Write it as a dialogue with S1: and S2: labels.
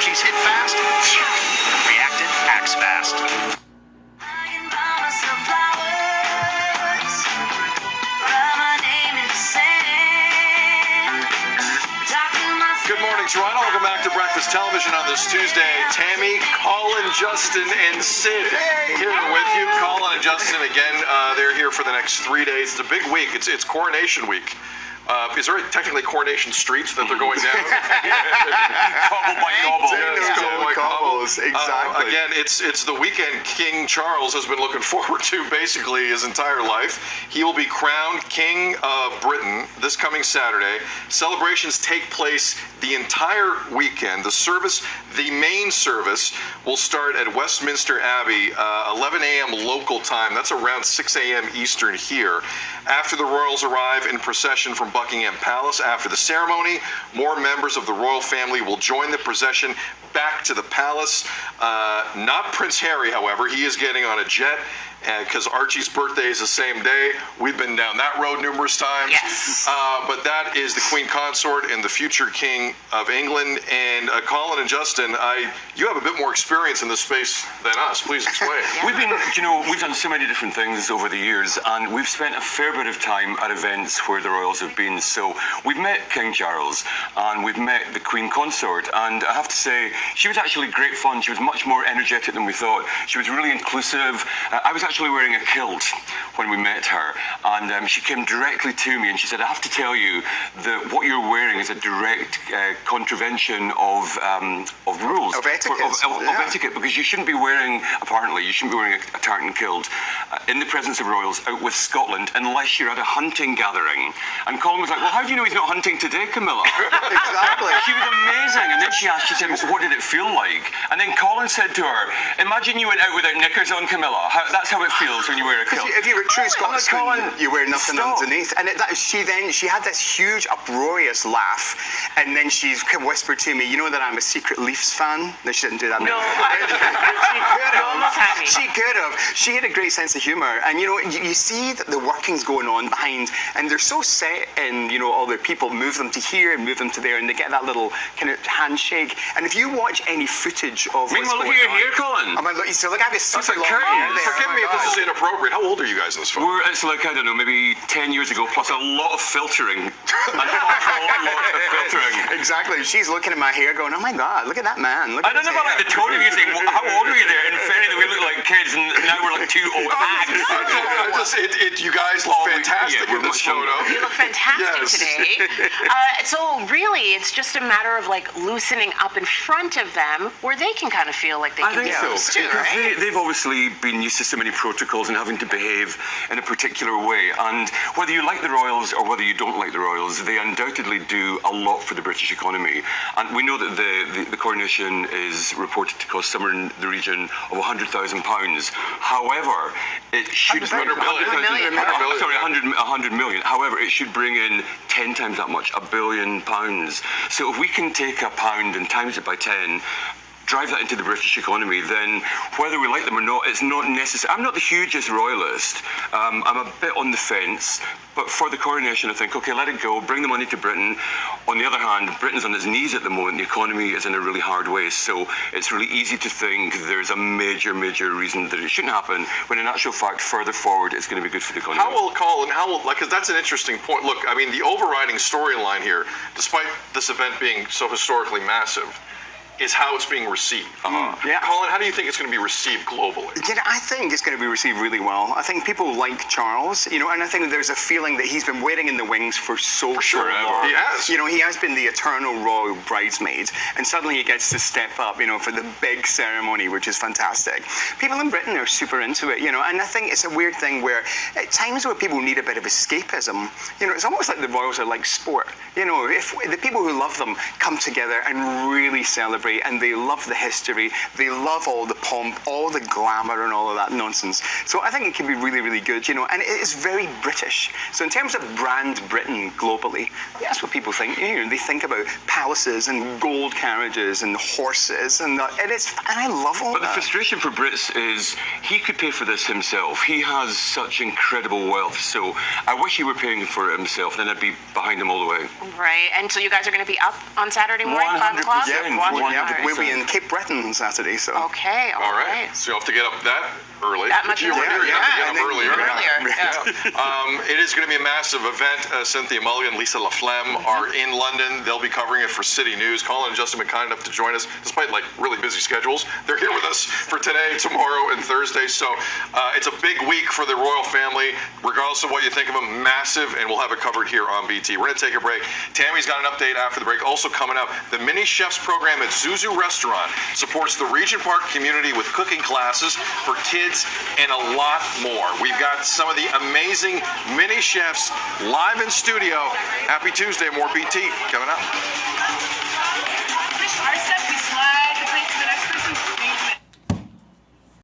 S1: Archie's hit fast, reactant acts fast.
S2: Good morning, Toronto. Welcome back to Breakfast Television on this Tuesday. Tammy, Colin, Justin, and Sid here with you. Colin and Justin, again, they're here for the next 3 days. It's a big week. It's Coronation Week. Is there technically Coronation Streets that they're going down?
S3: Cobble by cobble.
S2: Cobbles, exactly. Again, it's the weekend King Charles has been looking forward to basically his entire life. He will be crowned King of Britain this coming Saturday. Celebrations take place the entire weekend. The main service will start at Westminster Abbey, 11 a.m. local time. That's around 6 a.m. Eastern here. After the royals arrive in procession from Buckingham Palace, after the ceremony, more members of the royal family will join the procession back to the palace. Not Prince Harry, however. He is getting on a jet because Archie's birthday is the same day. We've been down that road numerous times.
S4: Yes.
S2: But that is the Queen Consort and the future King of England. And Colin and Justin, you have a bit more experience in this space than us. Please explain.
S3: Yeah. We've done so many different things over the years, and we've spent a fair bit of time at events where the royals have been. So we've met King Charles, and we've met the Queen Consort, and I have to say, she was actually great fun. She was much more energetic than we thought. She was really inclusive. I was actually wearing a kilt when we met her, and she came directly to me and she said, I have to tell you that what you're wearing is a direct contravention of rules.
S4: Of etiquette.
S3: Of etiquette, because you shouldn't be wearing, apparently, you shouldn't be wearing a tartan kilt in the presence of royals out with Scotland unless you're at a hunting gathering. And Colin was like, well, how do you know he's not hunting today, Camilla?
S4: Exactly.
S3: She was amazing. And then she said, what did it feel like? And then Colin said to her, imagine you went out without knickers on, Camilla. That's how it feels when you wear a kilt.
S4: If you were true Scotsman, you wear nothing underneath. And she had this huge uproarious laugh, and then she whispered to me, you know that I'm a secret Leafs fan? No, she didn't do that.
S5: No,
S4: she could have. She had a great sense of humour, and you see the workings going on behind, and they're so set in all the people move them to here and move them to there, and they get that little kind of handshake. And if you watch any footage of
S3: meanwhile, look at your hair, Colin.
S4: So look, I have a super long
S2: curtain.
S4: hair there.
S2: Forgive me if this is inappropriate. How old are you guys in this film?
S3: It's like, I don't know, maybe 10 years ago, plus a lot of filtering. An awful lot of filtering.
S4: Exactly. She's looking at my hair going, oh my God, look at that man.
S3: I don't know about like the tone of you saying, well, how old are you there? In fairness, we look like kids, and now we're like two old hags.
S2: You guys look fantastic in this photo.
S5: You look fantastic today. So really, it's just a matter of like loosening up in front of them where they can kind of feel like they can do this too, right?
S3: They've obviously been used to so many protocols and having to behave in a particular way. And whether you like the royals or whether you don't like the royals, they undoubtedly do a lot for the British economy. And we know that the coronation is reported to cost somewhere in the region of £100,000. However, it should...
S2: 100 million.
S3: Sorry, 100 million. However, it should bring in 10 times that much, £1 billion. So if we can take a pound and times it by 10, drive that into the British economy, then whether we like them or not, it's not necessary. I'm not the hugest royalist. I'm a bit on the fence, but for the coronation, I think, okay, let it go, bring the money to Britain. On the other hand, Britain's on its knees at the moment. The economy is in a really hard way, so it's really easy to think there's a major reason that it shouldn't happen, when in actual fact, further forward, it's going to be good for the economy.
S2: Because that's an interesting point. Look, I mean, the overriding storyline here, despite this event being so historically massive, is how it's being received.
S4: Yeah.
S2: Colin, how do you think it's going to be received globally?
S4: I think it's going to be received really well. I think people like Charles, and I think there's a feeling that he's been waiting in the wings for so long.
S2: He has.
S4: He has been the eternal royal bridesmaid, and suddenly he gets to step up, for the big ceremony, which is fantastic. People in Britain are super into it, and I think it's a weird thing where at times where people need a bit of escapism, it's almost like the royals are like sport. If the people who love them come together and really celebrate, and they love the history, they love all the pomp, all the glamour and all of that nonsense. So I think it can be really good, and it is very British. So in terms of brand Britain globally, that's what people think. They think about palaces and gold carriages and horses, and I love all that.
S3: But the frustration for Brits is he could pay for this himself. He has such incredible wealth, so I wish he were paying for it himself, then I'd be behind him all the way.
S5: Right, and so you guys are going to be up on Saturday morning, 5 o'clock?
S3: 100%.
S4: Yeah, we'll be in Cape Breton on Saturday. So.
S5: Okay,
S2: All right. So you'll have to get up that early.
S5: That much
S2: If you were
S5: earlier,
S2: here, you have to get up
S5: yeah.
S2: earlier.
S5: Earlier,
S2: It is going to be a massive event. Cynthia Mulligan, Lisa Laflamme are in London. They'll be covering it for City News. Colin and Justin have been kind enough to join us, despite like really busy schedules. They're here with us for today, tomorrow, and Thursday. So it's a big week for the royal family, regardless of what you think of them. Massive, and we'll have it covered here on BT. We're going to take a break. Tammy's got an update after the break. Also coming up, the Mini Chefs program at Zuzu Restaurant supports the Regent Park community with cooking classes for kids and a lot more. We've got some of the amazing Mini Chefs live in studio. Happy Tuesday. More BT coming up.